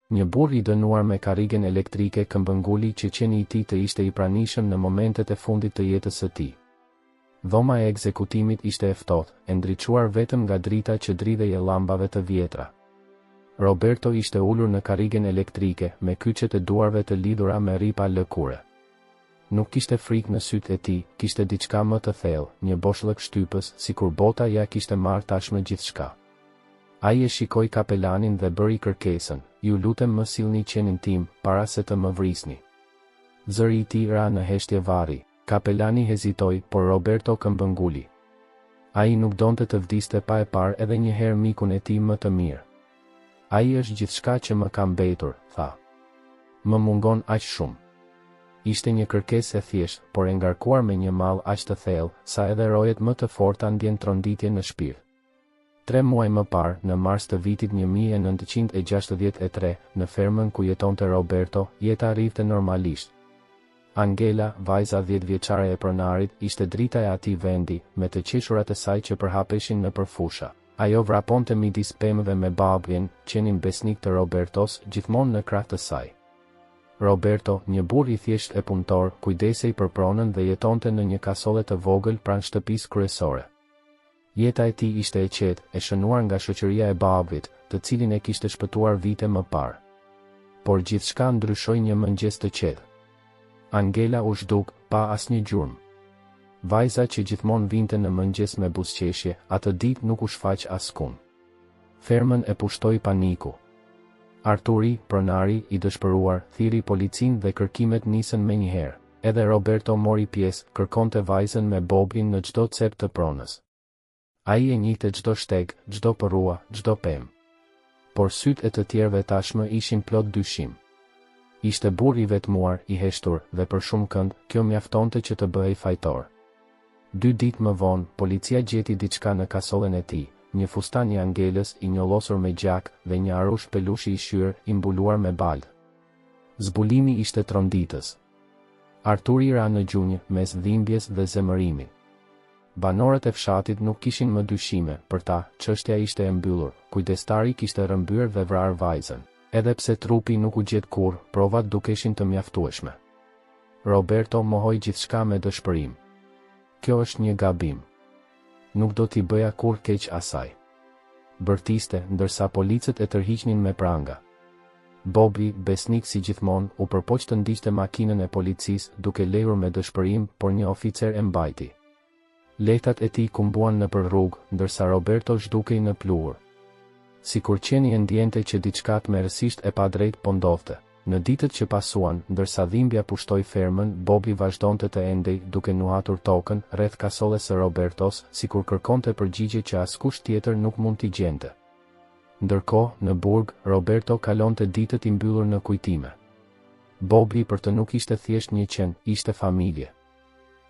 Një burr i dënuar me karrigen elektrike këmbënguli që qeni i tij të ishte i pranishëm në momentet e fundit të jetës së tij. Dhoma e ekzekutimit ishte e ftohtë, e ndriçuar vetëm nga drita që dridhej e llambave të vjetra. Roberto ishte ulur në karrigen elektrike, me kyçet e duarve të lidhura me rripa lëkure. Nuk kishte frikë në sytë e tij, kishte diçka më të thellë, një boshllëk shtypës, sikur bota ja kishte marrë tashmë gjithçka. Ai e shikoi kapelanin dhe bëri kërkesën: "Ju lutem më sillni qenin tim, para se të më vrisni." Zëri i tij ra në heshtje varri. Kapelani hezitoi, por Roberto këmbënguli. Ai nuk donte të vdiste pa e parë edhe një herë mikun e tij më të mirë. "Ai është gjithçka që më ka mbetur," tha. "Më mungon aq shumë." Ishte një kërkesë e thjeshtë, por e ngarkuar me një mall aq të thellë, sa edhe rojet më të forta ndjen tronditje në shpirt. 3 muaj më parë, në mars të vitit 1963, në fermën ku jetonte Roberto, jeta rrifte normalisht. Angela, vajza 10 vjeçare e pronarit, ishte drita e atij vendi, me të qeshurat e saj që përhapeshin nëpër fusha. Ajo vraponte midis pemëve me babin, qenin besnik të Robertos, gjithmonë në krah të saj. Roberto, një burr i thjesht e punëtor, kujdesej për pronën dhe jetonte në një kasole të vogël pranë shtëpisë kryesore. Jeta e tij ishte e qetë, e shënuar nga shoqëria e babit, të cilin e kishte shpëtuar vite më parë. Por gjithçka ndryshoi një mëngjes të qetë. Angela u zhduk, pa asnjë gjurmë. Vajza që gjithmonë vinte në mëngjes me buzëqeshje, atë ditë nuk u shfaq askund. Fermën e pushtoi paniku. Arturi, pronari, i dëshpëruar, thiri policinë dhe kërkimet nisën menjëherë. Edhe Roberto mori pjesë, kërkonte vajzën me Bobin në çdo cep të pronës. Ai e njihte çdo shteg, çdo përrua, çdo pemë. Por sytë e të tjerëve tashmë ishin plot dyshim. Ishte burr i vetmuar, i heshtur, dhe për shumë kënd, kjo mjaftonte që të bëhej fajtor. 2 ditë më vonë, policia gjeti diçka në kasollen e tij, një fustan i Angelës i njollosur me gjak dhe një arush pelushi i shyrë i mbuluar me baldë. Zbulimi ishte tronditës. Arturi ra në gjunjë, mes dhimbjes dhe zemërimi. Banorët e fshatit nuk kishin më dyshime, për ta, çështja ishte e mbyllur, kujdestari kishte rrëmbyer dhe vrarë vajzën. Edhe pse trupi nuk u gjet kurrë, provat dukeshin të mjaftueshme. Roberto mohoi gjithçka me dëshpërim. Kjo është një gabim. Nuk do t'i bëja kurrë keq asaj. Bërtiste, ndërsa policët e tërhiqnin me pranga. Bobi, besnik si gjithmonë, u përpoq të ndiqte makinën e policisë, duke lejur me dëshpërim, por një oficer e mbajti. Lehtat e tij kumbuan nëpër rrugë, ndërsa Roberto zhdukej në pluhur. Sikur qeni e ndjente që diçka tmerrësisht e padrejt po ndodhte. Në ditët që pasuan, ndërsa dhimbja pushtoi fermën, Bobi vazhdonte të endej, duke nuhatur tokën rreth kasolles së Robertos, sikur kërkonte përgjigje që askush tjetër nuk mund t'i gjente. Ndërkohë, në burg, Roberto kalonte ditët i mbyllur në kujtime. Bobi për të nuk ishte thjesht një qen, ishte familje.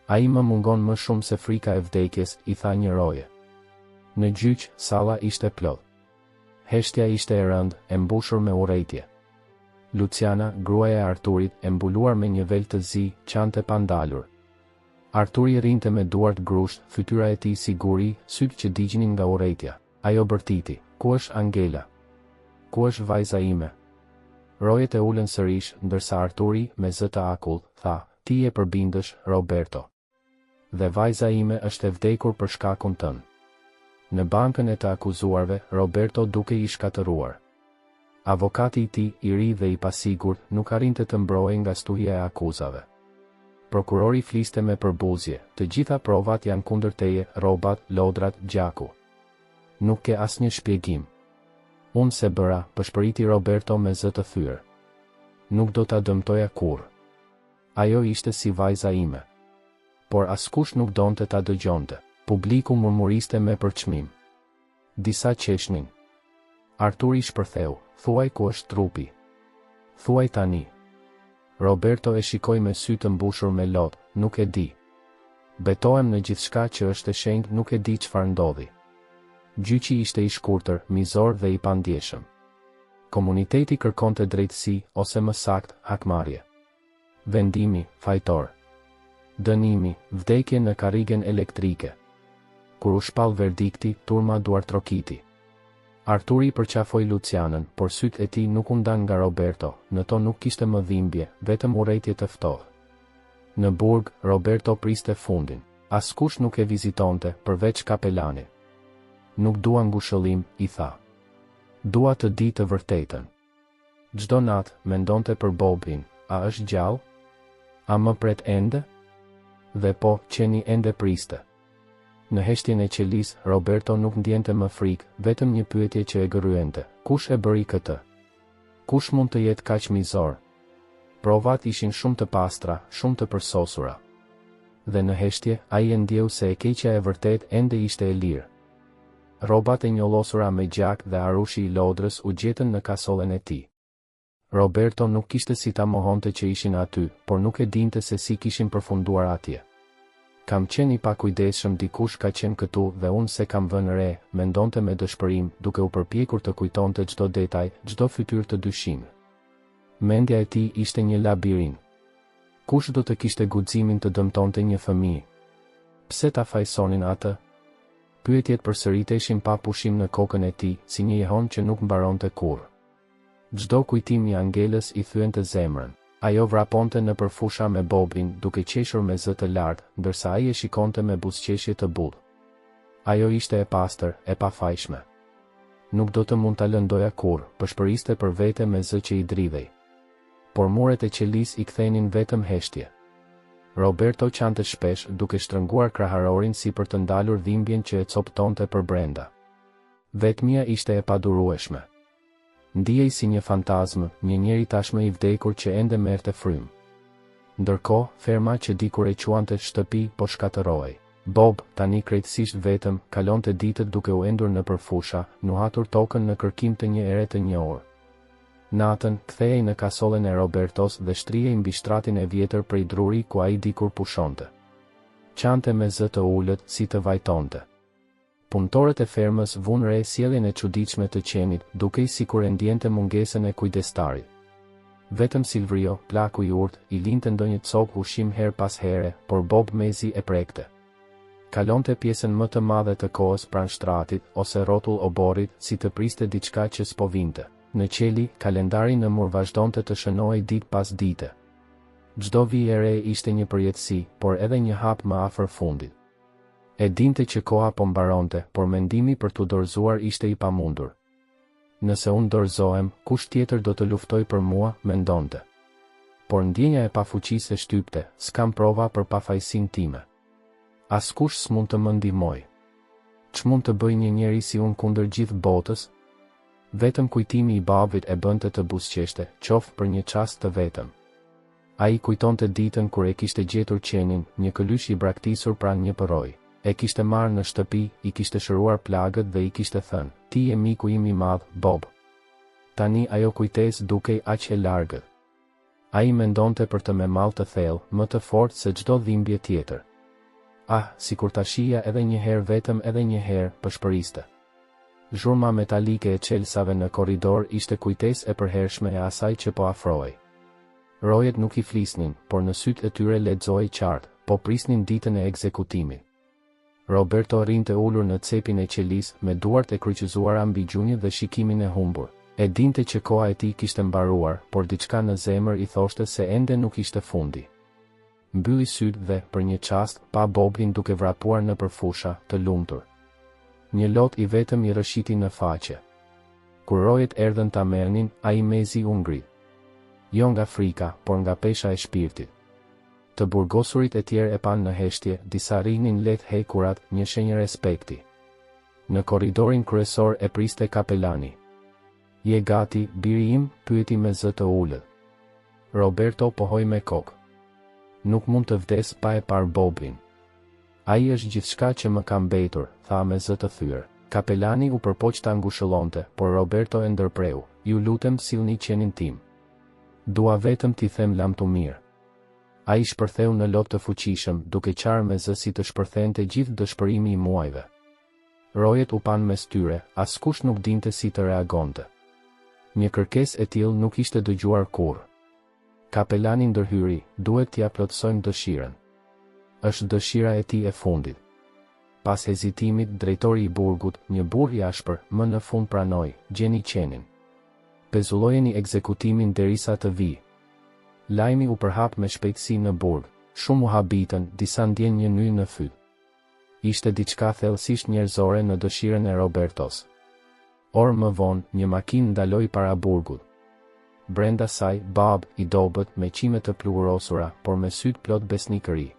Ai më mungon më shumë se frika e vdekjes, i tha një roje. Në gjyq, salla ishte plot. Heshtja ishte e rëndë, e mbushur me urrejtje. Luciana, gruaja e Arturit, e mbuluar me një vel të zi, qante pa ndalur. Arturi rinte me duart grusht, fytyra e tij siguri, sytë që digjnin nga urrejtja. Ajo bërtiti: "Ku është Angela? Ku është vajza ime?" Rojet e ulën sërish, ndërsa Arturi, me zë të akull, tha: "Ti je përbindësh, Roberto. Dhe vajza ime është e vdekur për shkakun tënd." Në bankën e të akuzuarve, Roberto duke i shkatëruar. Avokati i tij, i ri dhe i pasigurt, nuk arrinte të mbrojë nga stuhja e akuzave. Prokurori fliste me përbuzje: "Të gjitha provat janë kundër teje, rrobat, lodrat, gjaku. Nuk ke asnjë shpjegim." "Unë se bëra," pëshpëriti Roberto me zë të thyrë. "Nuk do ta dëmtoja kurrë. Ajo ishte si vajza ime." Por askush nuk donte ta dëgjonte. Publiku murmuriste me përçmim. Disa qeshnin. Arturi shpërtheu: "Thuaj ku është trupi. Thuaj tani." Roberto e shikoi me sy të mbushur me lot: "Nuk e di. Betohem në gjithçka që është e shenjtë, nuk e di çfarë ndodhi." Gjyqi ishte i shkurtër, mizor dhe i pandjeshëm. Komuniteti kërkonte drejtësi, ose më saktë, hakmarrje. Vendimi, fajtor. Dënimi, vdekje në karrigen elektrike. Kur u shpall verdikti, turma duartrokiti. Arturi përqafoi Lucianën, por sytë e tij nuk u ndan nga Roberto, në to nuk kishte më dhimbje, vetëm urrëtie të ftohtë. Në burg, Roberto priste fundin. Askush nuk e vizitonte, përveç kapelani. Nuk dua ngushëllim, i tha. Dua të di të vërtetën. Çdo natë, mendonte për Bobin, a është gjallë? A më pret ende? Dhe po, qeni ende priste. Në heshtjen e qelis, Roberto nuk ndjente më frikë, vetëm një pyetje që e gërryente. Kush e bëri këtë? Kush mund të jetë kaq mizor? Provat ishin shumë të pastra, shumë të përsosura. Dhe në heshtje, ai e ndjeu se e keqja e vërtet ende ishte e lirë. Rrobat e njollosura me gjak dhe arushi i lodrës u gjetën në kasollen e tij. Roberto nuk kishte si ta mohonte që ishin aty, por nuk e dinte se si kishin përfunduar atje. Kam qenë i pakujdesshëm, dikush ka qenë këtu dhe unë se kam vënë re, mendonte me dëshpërim, duke u përpjekur të kujtonte çdo detaj, çdo fytyrë të dyshim. Mendja e tij ishte një labirin. Kush do të kishte guximin të dëmtonte një fëmijë? Pse ta fajsonin atë? Pyetjet përsëriteshin pa pushim në kokën e tij, si një jehon që nuk mbaronte kurrë. Çdo kujtim i Angelës i thyente zemrën. Ajo vraponte në përfusha me Bobin, duke qeshur me zë të lartë, ndërsa ai e shikonte me buzëqeshje të butë. Ajo ishte e pastër, e pafajshme. Nuk do të mund ta lëndoja kurrë, përshpëriste për vete me zë që i dridhej. Por muret e qelis i kthenin vetëm heshtje. Roberto qante shpesh, duke shtrënguar kraharorin si për të ndalur dhimbjen që e coptonte për brenda. Vetmia ishte e padurueshme. Ndihej si një fantazmë, një njeri tashmë i vdekur që ende merrte frym. Ndërkohë, ferma që dikur e quante shtëpi po shkatërrohej. Bob, tani krejtësisht vetëm, kalonte ditët duke u endur në përfusha, nuhatur tokën në kërkim të një ere të njohur. Natën, kthehej në kasollen e Robertos dhe shtrihej mbi shtratin e vjetër prej druri ku ai dikur pushonte. Qante me zë të ulët, si të vajtonte. Punëtorët e fermës vunë re sjelljen e çuditshme të qenit, duke i sikur e ndjente mungesën e kujdestarit. Vetëm Silvrio, plaku i urtë, i linte ndonjë copë ushqim her pas here, por Bob mezi e prekte. Kalonte pjesën më të madhe të kohës pranë shtratit, ose rrotull oborrit, si të priste diçka që s'po vinte. Në qeli, kalendari në mur vazhdonte të shënohej ditë pas dite. Çdo vijë e re ishte një përjetësi, por edhe një hap më afër fundit. E dinte që koha po mbaronte, por mendimi për t'u dorëzuar ishte i pamundur. Nëse unë dorëzohem, kush tjetër do të luftoj për mua, mendonte. Por ndjenja e pafuqisë e shtypte, s'kam prova për pafajësinë time. Askush s'mund të më ndihmoj. Ç'mund të bëj një njeri si unë kundër gjithë botës? Vetëm kujtimi i babit e bënte të buzëqeshte, qoftë për një çast të vetëm. Ai kujtonte ditën kur e kishte gjetur qenin, një këlysh i braktisur pranë një përroj. E kishte marrë në shtëpi, i kishte shëruar plagët dhe i kishte thënë, ti je miku im i madh, Bob. Tani ajo kujtesë dukej aq e largët. Ai mendonte për të me mall të thellë, më të fortë se çdo dhimbje tjetër. Sikur ta shihja edhe një herë vetëm edhe një herë, përshpëriste. Zhurma metalike e çelsave në korridor ishte kujtesë e përhershme e asaj që po afrohej. Rojet nuk i flisnin, por në sytë e tyre lexohej qartë, po prisnin ditën e ekzekutimit. Roberto rinte ulur në cepin e qelis, me duart e kryqëzuara mbi gjunjë dhe shikimin e humbur. E dinte që koha e tij kishte mbaruar, por diçka në zemër i thoshte se ende nuk ishte fundi. Mbylli sytë dhe, për një çast, pa Bobin duke vrapuar në përfusha, të lumtur. Një lot i vetëm i rëshiti në faqe. Kur rojet erdhën ta merrnin, ai mezi u ngrit. Jo nga frika, por nga pesha e shpirtit. Të burgosurit e tjerë e panë në heshtje, disa rinin lehtë hekurat, një shenjë respekti. Në korridorin kryesor e priste kapelani. Je gati, biri im, pyeti me zë të ulët. Roberto pohoi me kokë. Nuk mund të vdes pa e parë Bobin. Ai është gjithçka që më ka mbetur, tha me zë të thyer. Kapelani u përpoq ta ngushëllonte, por Roberto e ndërpreu. Ju lutem sillni qenin tim. Dua vetëm t'i them lamtu mirë. Ai shpërtheu në lot të fuqishëm, duke qarë me zë si të shpërthente gjithë dëshpërimi i muajve. Rojet u panë mes tyre, askush nuk dinte si të reagonte. Një kërkesë e tillë nuk ishte dëgjuar kurrë. Kapelani ndërhyri, duhet t'ia plotësojmë dëshirën. Është dëshira e tij e fundit. pas hezitimit drejtori i burgut, një burr i ashpër, më në fund pranoi, gjeni qenin. Pezullojeni ekzekutimin derisa të vi. Lajmi u përhap me shpejtësi në burg, shumë u habitën, disa ndjen një ny në fyt. Ishte diçka thellësisht njerëzore në dëshirën e Robertos. Orë më vonë, një makinë ndaloi para burgut. Brenda saj, Bob, i dobët, me qime të pluhurosura, por me sytë plot besnikëri.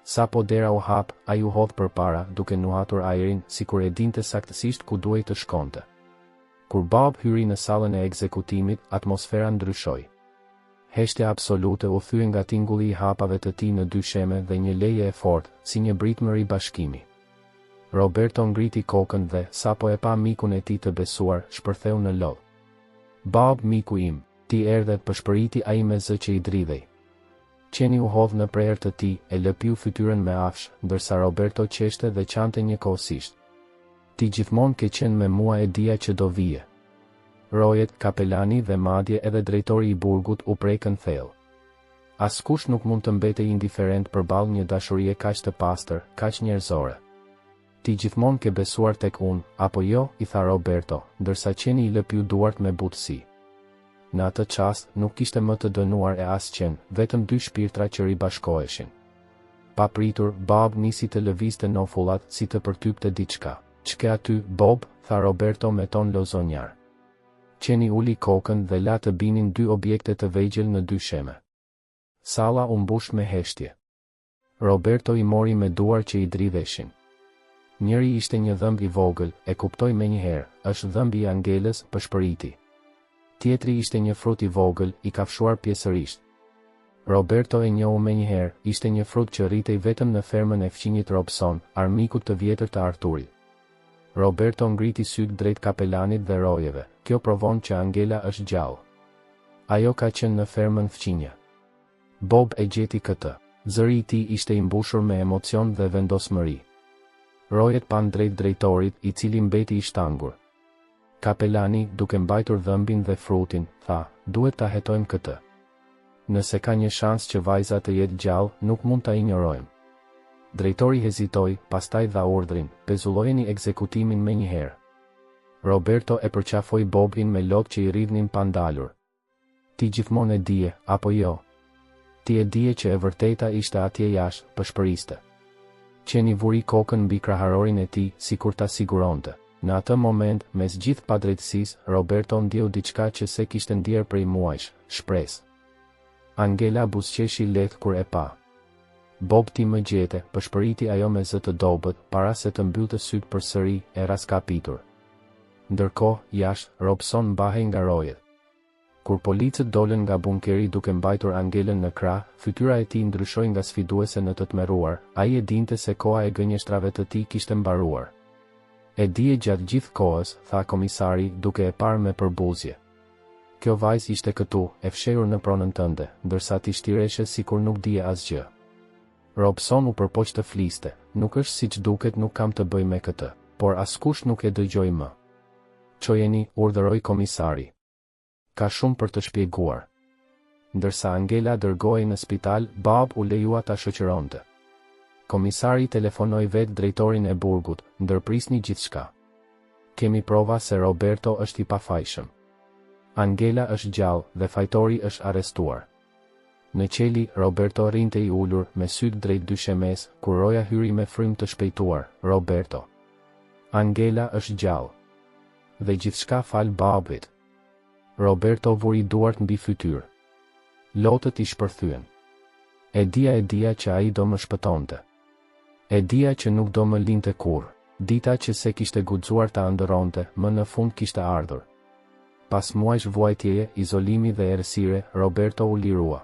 Sa po dera u hap, ai u hodh përpara, duke nuhatur ajrin, sikur e dinte saktësisht ku duhej të shkonte. Kur Bob hyri në sallën e ekzekutimit, atmosfera ndryshoi. Heshtja absolute u thye nga tingulli i hapave të tij në dy sheme dhe një leje e fortë, si një britmëri bashkimi. Roberto ngriti kokën dhe, sa po e pa mikun e tij të besuar, shpërtheu në lodh. Bob, miku im, ti erdhe, përshpëriti ai me zë që i dridhej. Qeni u hodh në prerë të tij, e lëpiu fytyrën me afsh, ndërsa Roberto qeshte dhe qante njëkohësisht. Ti gjithmonë ke qenë me mua, e dija që do vije. Rojet, kapelani dhe madje edhe drejtori i burgut u prekën thellë. Askush nuk mund të mbetej indiferent përballë një dashurie kaq të pastër, kaq njerëzore. Ti gjithmonë ke besuar tek unë, apo jo, i tha Roberto, ndërsa qeni i lëpiu duart me butësi. Në atë çast, nuk kishte më të dënuar e asgjën, vetëm dy shpirtra që ribashkoheshin. Pa pritur, Bob nisi të lëvizte nofullat, si të përtypte diçka. "Ç'ke aty, Bob?" tha Roberto me ton lozonjar. Qeni uli kokën dhe la të binin dy objekte të vegjël në dy sheme. Salla u mbush me heshtje. Roberto i mori me duar që i dridheshin. Njëri ishte një dhëmb i vogël, e kuptoi menjëherë, është dhëmbi i Angelës, përshpëriti. Tjetri ishte një frut i vogël, i kafshuar pjesërisht. Roberto e njohu menjëherë, ishte një frut që rritej vetëm në fermën e fqinjit Robson, armikut të vjetër të Arturit. Roberto ngriti syt drejt kapelanit dhe rojeve, kjo provon që Angela është gjallë. Ajo ka qenë në fermën fqinja. Bob e gjeti këtë. Zëri i tij ishte i mbushur me emocion dhe vendosmëri. Rojet pan drejt drejtorit, i cili mbeti i shtangur. Kapelani, duke mbajtur dhëmbin dhe frutin, tha, duhet ta hetojmë këtë. Nëse ka një shans që vajza të jetë gjallë, nuk mund ta injorojmë. Drejtori hezitoi, pastaj dha urdhrin, pezullojeni ekzekutimin menjëherë. Roberto e përqafoi Bobin me lokë që i rridhnin pa ndalur. Ti gjithmonë e dije, apo jo? Ti e dije që e vërteta ishte atje jashtë, përshpëriste. Qeni vuri kokën mbi kraharorin e tij, sikur ta siguronte. Në atë moment, mes gjithë padrejtësisë, Roberto ndjeu diçka që se kishte ndjer prej muajsh, shpresë. Angela buzëqeshi lehtë kur e pa. Bob, ti më gjete, përshpëriti ajo me zë të dobët, para se të mbyllte sytë përsëri, e raskapitur. Ndërkohë, jashtë, Robson mbahej nga rojet. Kur policët dolën nga bunkeri duke mbajtur Angelën në krah, fytyra e tij ndryshoi nga sfiduese në të tmerruar, ai e dinte se koha e gënjeshtrave të tij kishte mbaruar. E dije gjatë gjithë kohës, tha komisari, duke e parë me përbuzje. Kjo vajzë ishte këtu, e fshehur në pronën tënde, ndërsa ti shtireshe sikur nuk dije asgjë. Robson u përpoq të fliste, nuk është siç duket, nuk kam të bëj me këtë, por askush nuk e dëgjoi më. Çojeni, urdhëroi komisari. Ka shumë për të shpjeguar. Ndërsa Angela dërgohej në spital, Bob u lejua ta shoqëronte. Komisari telefonoi vetë drejtorin e burgut, ndërprisni gjithçka. Kemi prova se Roberto është i pafajshëm. Angela është gjallë dhe fajtori është arrestuar. Në qeli, Roberto rinte i ulur, me sytë drejt dyshemes, kur roja hyri me frym të shpejtuar, Roberto. Angela është gjallë. Dhe gjithçka fal Bobit. Roberto vuri duart mbi fytyrë. Lotët i shpërthyen. E dija që ai do më shpëtonte. E dija që nuk do më linte kurrë. Dita që se kishte guxuar ta ëndërronte, më në fund kishte ardhur. Pas muajsh vuajtjeje, izolimi dhe errësire, Roberto u lirua.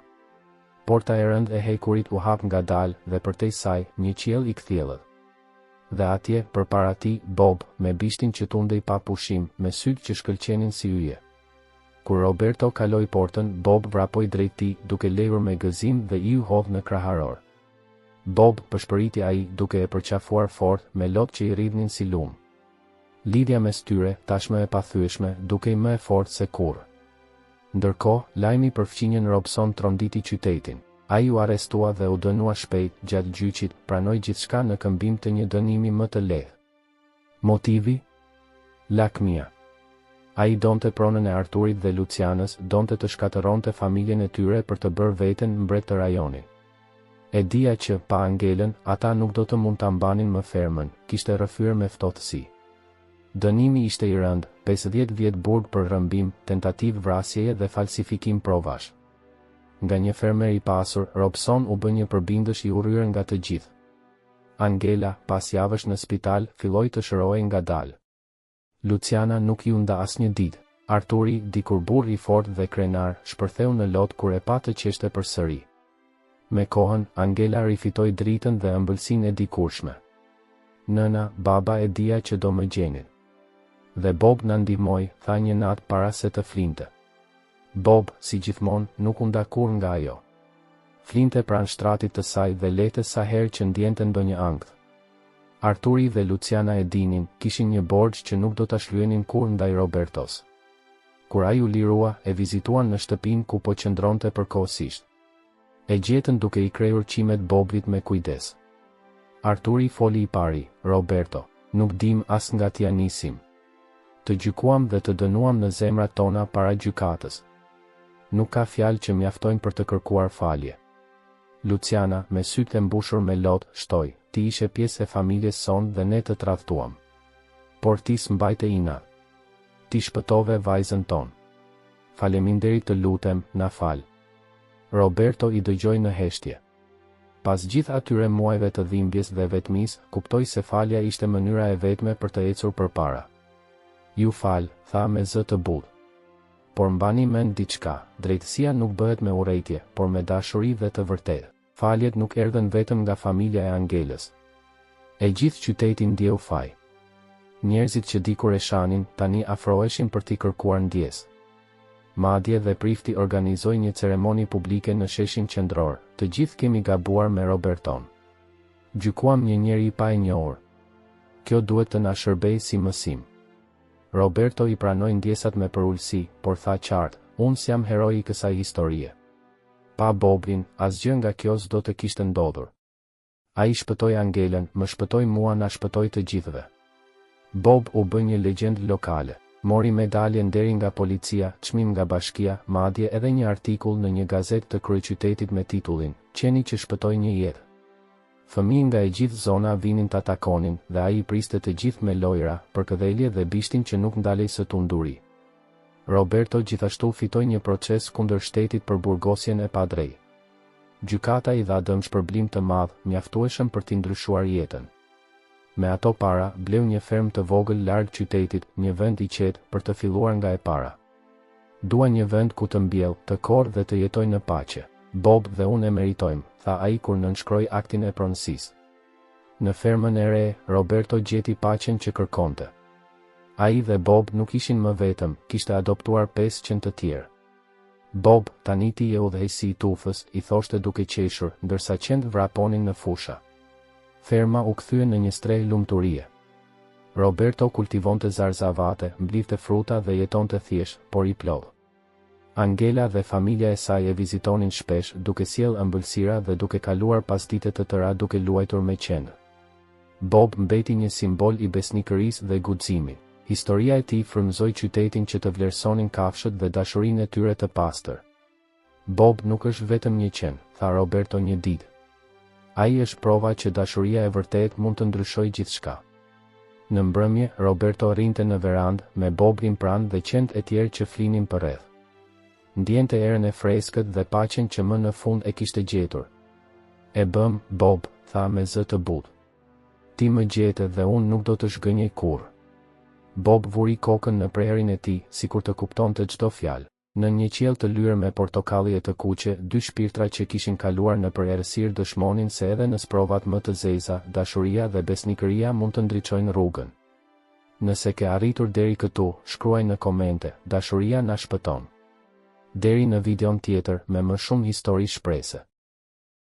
Porta e rëndë e hekurit u hap ngadalë dhe përtej saj, një qiell i kthjellët. Dhe atje, përpara tij, Bob, me bishtin që tundej pa pushim, me sytë që shkëlqenin si yje. Kur Roberto kaloi portën, Bob vrapoi drejt tij, duke lejur me gëzim dhe i u hodh në kraharor. Bob, përshpëriti ai, duke e përqafuar fort, me lotë që i rridhnin si lum. Lidhja mes tyre, tashmë e pathyeshme, dukej më e fortë se kurrë. Ndërkohë, lajmi për fqinjen Robson tronditi qytetin. Ai u arrestua dhe u dënua shpejt. Gjatë gjyqit pranoi gjithçka në këmbim të një dënimi më të lehtë. Motivi? Lakmia. Ai donte pronën e Arturit dhe Lucianës, donte të shkatëronte familjen e tyre për të bërë veten mbret të rajonit. E dija që, pa Angelën, ata nuk do të mund ta mbanin më fermën, kishte rrëfyer me ftohtësi. Dënimi ishte i rëndë, 50 vjet burg për rrëmbim, tentativë vrasjeje dhe falsifikim provash. Nga një fermer i pasur, Robson u bë një përbindësh i urryer nga të gjithë. Angela, pas javësh në spital, filloi të shërohej ngadalë. Luciana nuk ju nda asnjë ditë. Arturi, dikur burr i fortë dhe krenar, shpërtheu në lot kur e pa të qeshte përsëri. Me kohën, Angela rifitoi dritën dhe ëmbëlsinë e dikurshme. Nëna, baba e dija që do më gjenin. Dhe Bob na ndihmoi, tha një natë para se të flinte. Bob, si gjithmonë, nuk u nda kurrë nga ajo. Flinte pranë shtratit të saj dhe lete sa herë që ndjente ndonjë ankth. Arturi dhe Luciana e dinin, kishin një borxh që nuk do ta shlyenin kurrë ndaj Robertos. Kur ai u lirua, e vizituan në shtëpinë ku po qëndronte përkohësisht. E gjetën duke i krejur qimet Bobit me kujdes. Arturi foli i pari, Roberto, nuk dim as nga t'ja nisim. Të gjykuam dhe të dënuam në zemrat tona para gjykatës. Nuk ka fjalë që mjaftojnë për të kërkuar falje. Luciana, me sytë e mbushur me lot, shtoi, ti ishe pjesë e familjes sonë dhe ne të tradhtuam. Por ti s'mbajte inat. Ti shpëtove vajzën tonë. Faleminderit të lutem, na fal. Roberto i dëgjoi në heshtje. Pas gjithë atyre muajve të dhimbjes dhe vetmis, kuptoi se falja ishte mënyra e vetme për të ecur përpara. Ju fal, tha me zë të butë. Por mbani mend diçka, drejtësia nuk bëhet me urrejtje, por me dashuri dhe të vërtetë. Faljet nuk erdhen vetëm nga familja e Angelës. E gjithë qyteti ndjeu faj. Njerëzit që dikur e shanin, tani afroheshin për t'i kërkuar ndjes. Madje dhe prifti organizoi një ceremoni publike në sheshin qendror. Të gjithë kemi gabuar me Roberton. Gjykuam një njeri pa e njohur. Kjo duhet të na shërbejë si mësim. Roberto i pranoi ndjesat me përulësi, por tha qartë, unë s'jam heroi i kësaj historie. Pa Bobin, asgjë nga kjo s'do të kishte ndodhur. Ai shpëtoi Angelën, më shpëtoi mua, na shpëtoi të gjithëve. Bob u bë një legjendë lokale. Mori medalje deri nga policia, çmim nga bashkia, madje edhe një artikull në një gazetë të kryeqytetit me titullin Qeni që shpëtoi një jetë. Fëmijë nga e gjithë zona vinin ta takonin dhe ai i priste të gjithë me lojra, përkëdhelje dhe bishtin që nuk ndalej së tunduri. Roberto gjithashtu fitoi një proces kundër shtetit për burgosjen e padrejtë. Gjykata i dha dëm shpërblim të madh, mjaftueshëm për t'i ndryshuar jetën. Me ato para, bleu një ferm të vogël larg qytetit, një vend i qetë për të filluar nga e para. Dua një vend ku të mbjell, të korr dhe të jetoj në paqe. Bob dhe unë e meritojmë, tha ai kur nënshkroi aktin e pronësisë. Në fermën e re, Roberto gjeti paqen që kërkonte. Ai dhe Bob nuk ishin më vetëm, kishte adoptuar 500 të tjerë. Bob, tani ti je udhëheqësi i tufës, i thoshte duke qeshur, ndërsa qend vraponin në fusha. Ferma u kthye në një strehë lumturie. Roberto kultivonte zarzavate, mblidhte fruta dhe jetonte thjesht, por i plodh. Angela dhe familja e saj e vizitonin shpesh, duke sjell ëmbëlsira dhe duke kaluar pasdite të tëra duke luajtur me qenë. Bob mbeti një simbol i besnikërisë dhe guximit. Historia e tij frymëzoi qytetin që të vlerësonin kafshët dhe dashurinë e tyre të pastër. Bob nuk është vetëm një qen, tha Roberto një ditë. Ai është prova që dashuria e vërtetë mund të ndryshojë gjithçka. Në mbrëmje, Roberto rrinte në verandë, me Bobin pranë dhe qentë e tjerë që flinin përreth. Ndjente erën e freskët dhe paqen që më në fund e kishte gjetur. E bëm, Bob, tha me zë të butë. Ti më gjete dhe unë nuk do të shgënjej kurrë. Bob vuri kokën në prerin e tij, sikur të kuptonte çdo fjalë. Në një qiell të lyer me portokalli e të kuqe, dy shpirtra që kishin kaluar nëpër errësirë dëshmonin se edhe në sprovat më të zeza, dashuria dhe besnikëria mund të ndriçojnë rrugën. Nëse ke arritur deri këtu, shkruaj në komente, dashuria na shpëton. Deri në videon tjetër me më shumë histori shprese.